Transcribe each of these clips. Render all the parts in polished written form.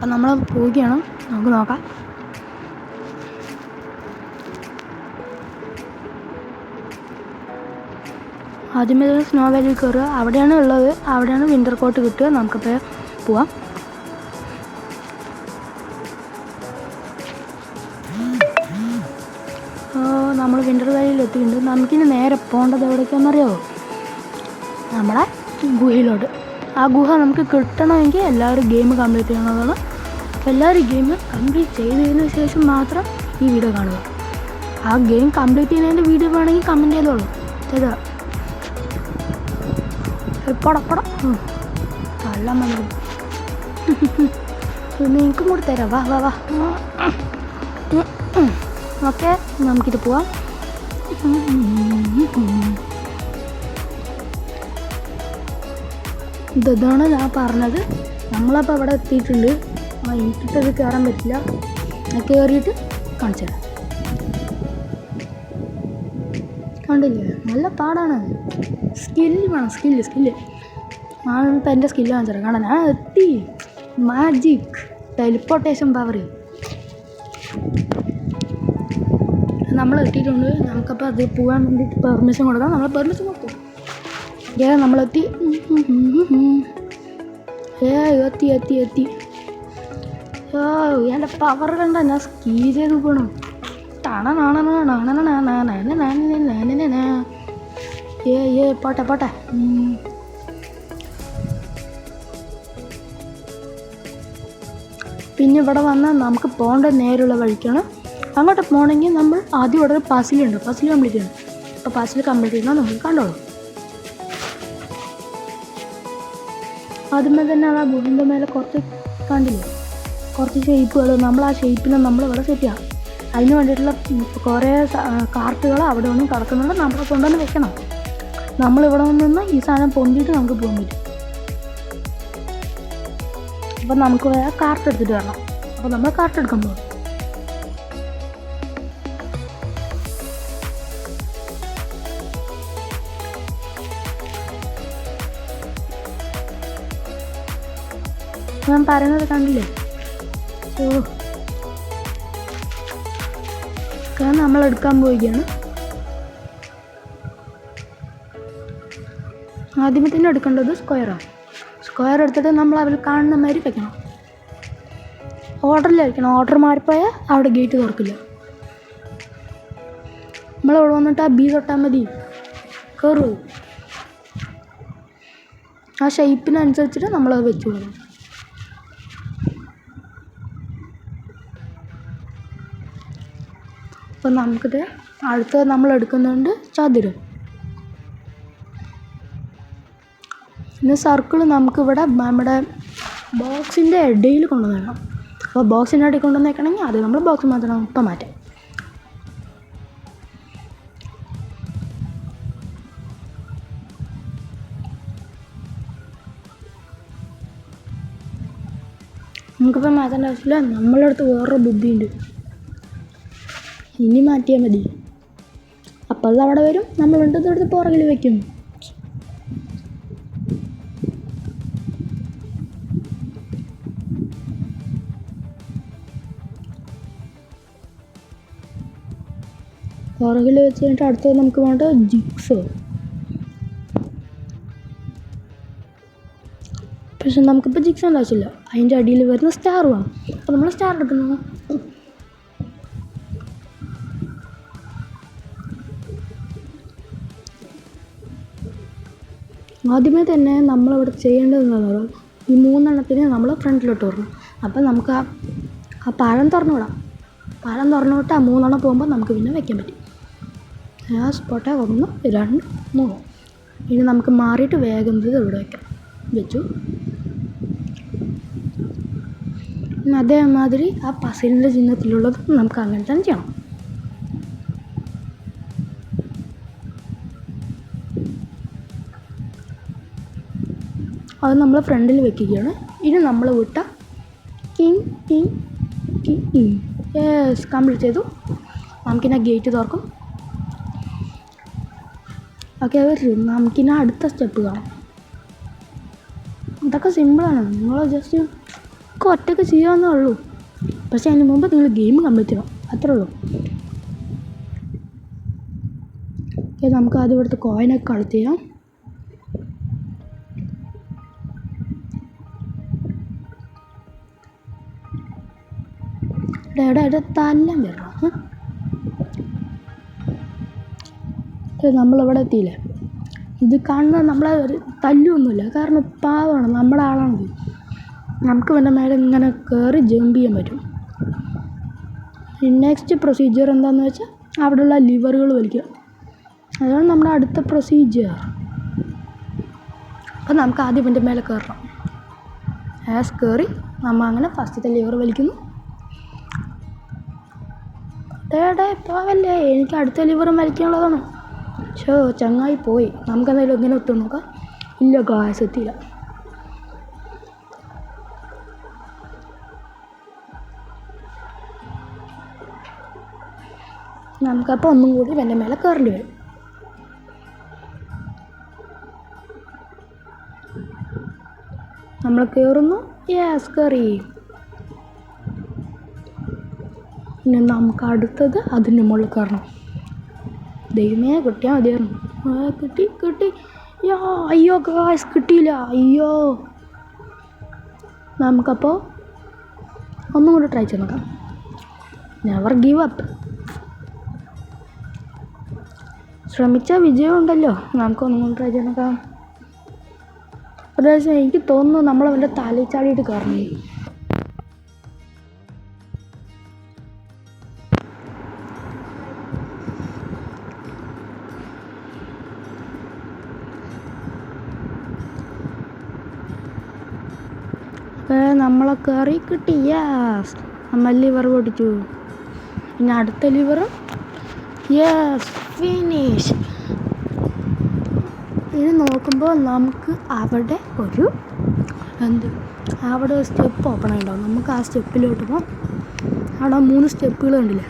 അപ്പം നമ്മൾ പോവുകയാണ്. നമുക്ക് നോക്കാം. ആദ്യമേ സ്നോ വാലിയിൽ കയറുക. അവിടെയാണ് ഉള്ളത്, അവിടെയാണ് വിൻ്റർ കോട്ട് കിട്ടുക. നമുക്കിപ്പോൾ പോവാം. നമ്മൾ വിൻ്റർ വാലിയിൽ എത്തിയിട്ടുണ്ട്. നമുക്കിനി നേരെ പോകേണ്ടത് എവിടേക്കാണെന്നറിയാമോ? നമ്മളെ ഗുഹയിലോട്ട്. ആ ഗുഹ നമുക്ക് കിട്ടണമെങ്കിൽ എല്ലാവരും ഗെയിം കംപ്ലീറ്റ് ചെയ്യണമെന്നാണ്. അപ്പോൾ എല്ലാവരും ഗെയിം കംപ്ലീറ്റ് ചെയ്തതിന് ശേഷം മാത്രം ഈ വീഡിയോ കാണുക. ആ ഗെയിം കംപ്ലീറ്റ് ചെയ്യുന്നതിൻ്റെ വീഡിയോ വേണമെങ്കിൽ കമൻറ്റ് ചെയ്തോളൂ. ചെയ്താ പടപ്പട നല്ല മതി. നിങ്ങൾക്കും കൂടി തരാം. വാ വാ വാ. ഓക്കെ, നമുക്കിത് പോവാം. ഇതാണ് ഞാൻ പറഞ്ഞത്. നമ്മളപ്പോൾ അവിടെ എത്തിയിട്ടുണ്ട്. എനിക്കിട്ടത് കയറാൻ പറ്റില്ല. ഞാൻ കയറിയിട്ട് കാണിച്ചു തരാം. കണ്ടില്ലേ, നല്ല പാടാണ്. സ്കില്ല് വേണം, സ്കില്ല്. ഞാനിപ്പോൾ എൻ്റെ സ്കില്ല് കാണിച്ചു തരാം. കാണാൻ ഞാൻ എത്തി. മാജിക് ടെലിപ്പോർട്ടേഷൻ പവർ നമ്മൾ എത്തിയിട്ടുണ്ട്. നമുക്കപ്പോൾ അത് പോകാൻ വേണ്ടിയിട്ട് പെർമിഷൻ കൊടുക്കാം. നമ്മൾ പെർമിഷൻ കൊടുക്കും. നമ്മളെത്തി. എത്തി. എൻ്റെ പവർ കണ്ട ഞാൻ സ്കീ ചെയ്ത് പോകണം. പോട്ടെ. പിന്നെ ഇവിടെ വന്നാൽ നമുക്ക് പോകേണ്ട നേരെയുള്ള വഴിക്കാണ്. അങ്ങോട്ട് പോകണമെങ്കിൽ നമ്മൾ ആദ്യം ഇവിടെ ഒരു പസിലുണ്ട്. പസിൽ കംപ്ലീറ്റ് ചെയ്യണം. അപ്പോൾ പസിൽ കംപ്ലീറ്റ് ചെയ്യണം. നമ്മൾ കണ്ടോളൂ. ആദ്യമേ തന്നെ ആ ഗുഹൻ്റെ മേലെ കുറച്ച് കണ്ടില്ലേ, കുറച്ച് ഷേപ്പുകൾ. നമ്മൾ ആ ഷേപ്പിനെ നമ്മളിവിടെ സെറ്റ് ചെയ്യാം. അതിന് വേണ്ടിയിട്ടുള്ള കുറേ കാർട്ടുകൾ അവിടെ ഒന്നും കിടക്കുന്നുണ്ട്. നമ്മളെ കൊണ്ടുവന്ന് വെക്കണം. നമ്മളിവിടെ നിന്ന് ഈ സാധനം പൊന്തിയിട്ട് നമുക്ക് പോകാൻ പറ്റും. അപ്പം നമുക്ക് വേറെ കാർട്ട് എടുത്തിട്ട് വരണം. അപ്പോൾ നമ്മൾ കാർട്ട് എടുക്കാൻ പോകും. ഞാൻ പറയുന്നത് കണ്ടില്ലേ? നമ്മൾ എടുക്കാൻ പോവുകയാണ്. ആദ്യമേ തന്നെ എടുക്കേണ്ടത് സ്ക്വയറാണ്. സ്ക്വയർ എടുത്തിട്ട് നമ്മൾ അതിൽ കാണുന്ന മാതിരി വെക്കണം. ഓർഡറിലായിരിക്കണം. ഓർഡർ മാറിപ്പോയാൽ അവിടെ ഗേറ്റ് തുറക്കില്ല. നമ്മളവിടെ വന്നിട്ട് ആ ബി തൊട്ടാൽ മതി. കയറൂ. ആ ഷേപ്പിനനുസരിച്ചിട്ട് നമ്മളത് വെച്ച് കൊടുക്കണം. അപ്പം നമുക്കിത് അടുത്തത് നമ്മൾ എടുക്കുന്നുണ്ട് ചതുരം. പിന്നെ സർക്കിൾ നമുക്കിവിടെ നമ്മുടെ ബോക്സിൻ്റെ ഇടയിൽ കൊണ്ടുവരണം. അപ്പോൾ ബോക്സിൻ്റെ ഇടയിൽ കൊണ്ടുവന്ന് വെക്കണമെങ്കിൽ അത് നമ്മൾ ബോക്സ് മാത്രം ഇപ്പം മാറ്റാം. നമുക്കിപ്പോൾ മാറ്റേണ്ട ആവശ്യമില്ല. നമ്മളെ അടുത്ത് വേറൊരു ബുദ്ധിയുണ്ട്. ഇനി മാറ്റിയാൽ മതി. അപ്പോൾ അത് അവിടെ വരും. നമ്മളുണ്ട് ഇതെടുത്ത് പുറകിൽ വയ്ക്കും. പുറകിൽ വെച്ച് കഴിഞ്ഞിട്ട് അടുത്തത് നമുക്ക് വേണ്ട ജിഗ്സോ. പക്ഷെ നമുക്കിപ്പോൾ ജിഗ്സോൻ്റെ ആവശ്യമില്ല. അതിൻ്റെ അടിയിൽ വരുന്ന സ്റ്റാർ വേണം. അപ്പോൾ നമ്മൾ സ്റ്റാർ എടുക്കുന്നു. ആദ്യമേ തന്നെ നമ്മളിവിടെ ചെയ്യേണ്ടതെന്ന് ഈ 3 നമ്മൾ ഫ്രണ്ടിലോട്ട് വരണം. അപ്പം നമുക്ക് ആ പഴം തുറന്നു വിടാം. പഴം തുറന്നു വിട്ട് ആ 3 പോകുമ്പോൾ നമുക്ക് പിന്നെ വെക്കാൻ പറ്റും. ആ സ്പോട്ടെ 1 2 3. ഇനി നമുക്ക് മാറിയിട്ട് വേഗം ഇവിടെ വയ്ക്കാം. വെച്ചു. അതേമാതിരി ആ പസിലിൻ്റെ ചിഹ്നത്തിലുള്ളത് നമുക്ക് അങ്ങനെ തന്നെ ചെയ്യണം. അത് നമ്മൾ ഫ്രണ്ടിൽ വെക്കുകയാണ്. ഇനി നമ്മൾ വിട്ട കിങ് യെസ് കംപ്ലീറ്റ് ചെയ്തു. നമുക്കിനി ഗേറ്റ് തുറക്കും. ഓക്കെ, നമുക്കിനി അടുത്ത സ്റ്റെപ്പ് കാണാം. ഇതൊക്കെ സിമ്പിളാണ്. നിങ്ങൾ ജസ്റ്റ് ഒക്കെ ഒറ്റയ്ക്ക് ചെയ്യാവുന്നേ ഉള്ളൂ. പക്ഷേ അതിന് മുമ്പ് നിങ്ങൾ ഗെയിം കംപ്ലീറ്റ് ചെയ്യണം, അത്രേ ഉള്ളൂ. നമുക്ക് ആദ്യം ഇവിടുത്തെ കോയിനൊക്കെ കളക്ട് ചെയ്യാം. ഇവിടെ തല്ലാൻ വരണം. നമ്മളിവിടെ എത്തിയില്ലേ, ഇത് കാണുന്നത് നമ്മളെ തല്ലൊന്നുമില്ല, കാരണം പാവമാണ്, നമ്മുടെ ആളാണത്. നമുക്ക് പിന്നെ മേലെ ഇങ്ങനെ കയറി ജമ്പ് ചെയ്യാൻ പറ്റും. നെക്സ്റ്റ് പ്രൊസീജിയർ എന്താണെന്ന് വെച്ചാൽ അവിടെയുള്ള ലിവറുകൾ വലിക്കുക, അതാണ് നമ്മുടെ അടുത്ത പ്രൊസീജിയർ. അപ്പം നമുക്ക് ആദ്യം ഇതിൻ്റെ മേലെ കയറണം. കയറി നമ്മൾ അങ്ങനെ ഫസ്റ്റത്തെ ലിവർ വലിക്കുന്നു. പോവല്ലേ, എനിക്ക് അടുത്ത ലിവറും വലിക്കാനുള്ളതാണ്. ചങ്ങായി പോയി. നമുക്കെന്തായാലും ഇങ്ങനെ ഒത്തു നോക്കാം. ഇല്ല ഗായ്സ്, എത്തിയില്ല. നമുക്കപ്പോൾ ഒന്നും കൂടി എൻ്റെ മേലെ കയറേണ്ടി വരും. നമ്മൾ കയറുന്നു. കയറി. പിന്നെ നമുക്ക് അടുത്തത് അതിൻ്റെ മുകളിൽ കയറണം. ദൈവമേ കിട്ടിയാൽ മതിയായിരുന്നു. കിട്ടി. അയ്യോ ഗായ്സ്, കിട്ടിയില്ല. അയ്യോ, നമുക്കപ്പോൾ ഒന്നും കൂടി ട്രൈ ചെയ്ത് നോക്കാം. Never give up. ശ്രമിച്ച വിജയം ഉണ്ടല്ലോ. നമുക്കൊന്നും കൂടി ട്രൈ ചെയ്ത് നോക്കാം. പക്ഷേ എനിക്ക് തോന്നുന്നു നമ്മളവൻ്റെ തലയിൽ ചാടിയിട്ട് കയറണേ. നമ്മളെ കയറി കിട്ടി. നമ്മൾ ലിവർ പൊട്ടിച്ചു. പിന്നെ അടുത്ത ലിവർ. ഫിനിഷ്. ഇത് നോക്കുമ്പോൾ നമുക്ക് അവിടെ ഒരു സ്റ്റെപ്പ് ഓപ്പൺ ആയിട്ടുണ്ടാവും. നമുക്ക് ആ സ്റ്റെപ്പിലോട്ട് പോകാം. അവിടെ 3 സ്റ്റെപ്പുകൾ കണ്ടില്ലേ,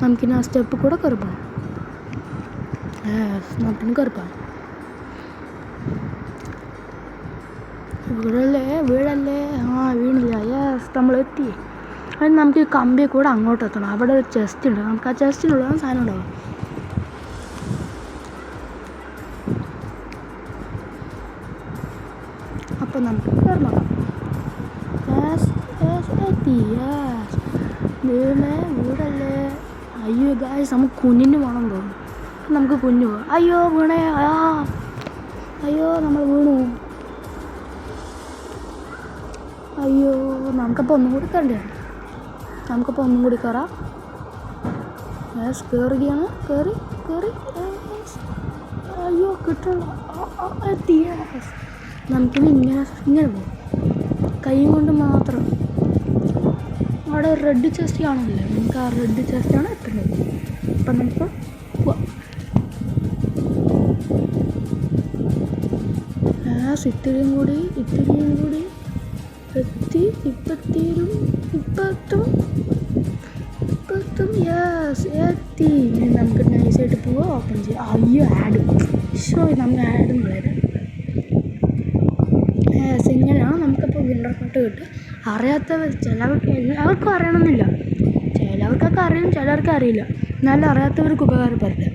നമുക്കിനി ആ സ്റ്റെപ്പ് കൂടെ കയറി പോകാം. നമുക്കിനി കയറി പോകാം. വീഴല്ലേ. വീണില്ല. നമ്മൾ എത്തി. അത് നമുക്ക് ഈ കമ്പിയെ കൂടെ അങ്ങോട്ട് എത്തണം. അവിടെ ഒരു ചെസ്റ്റ് ഉണ്ട്. നമുക്ക് ആ ചെസ്റ്റിനുള്ള സാധനം ഉണ്ടാവും. അപ്പം നമുക്ക് കയറി നോക്കാം. എത്തി. വീടല്ലേ. അയ്യോ ഗായ്സ്, നമുക്ക് കുഞ്ഞിന് വേണം തോന്നുന്നു. നമുക്ക് കുഞ്ഞു പോകാം. അയ്യോ വീണേ. അയ്യോ നമ്മൾ വീണു. അയ്യോ, നമുക്കപ്പോൾ ഒന്നും കൂടി കയറേണ്ടി. നമുക്കപ്പോൾ ഒന്നും കൂടി കയറാം. കയറുകയാണ്. കയറി. അയ്യോ കിട്ടണം. എത്തി. നമുക്കിനി ഇങ്ങനെ പോകും, കൈ കൊണ്ട് മാത്രം. അവിടെ റെഡ് ചെസ്റ്റ് കാണില്ലേ, നമുക്ക് ആ റെഡ് ചെസ്റ്റാണ് എത്തേണ്ടത്. അപ്പം നമുക്ക് പോവാം. ഇത്തിരിയും കൂടി എത്തി. ഇപ്പത്തും. എത്തി. ഇനി നമുക്ക് നൈസായിട്ട് പോവാം. ഓപ്പൺ ചെയ്യാം. അയ്യോ നമ്മൾ ആഡ് വളരെ ഇങ്ങനെയാണ് നമുക്കപ്പോൾ വിന്നർ കട്ട് കിട്ടുക. അറിയാത്തവർ എല്ലാവർക്കും അറിയണമെന്നില്ല. ചിലവർക്കൊക്കെ അറിയും, ചിലർക്ക് അറിയില്ല. എന്നാലും അറിയാത്തവർക്ക് ഉപകാരപ്പെടില്ല.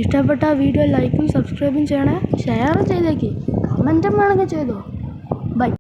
ഇഷ്ടപ്പെട്ട വീഡിയോ ലൈക്കും സബ്സ്ക്രൈബും ചെയ്യണേ. ഷെയർ ചെയ്തേക്ക്. കമൻറ്റും വേണമെങ്കിൽ ചെയ്തോ.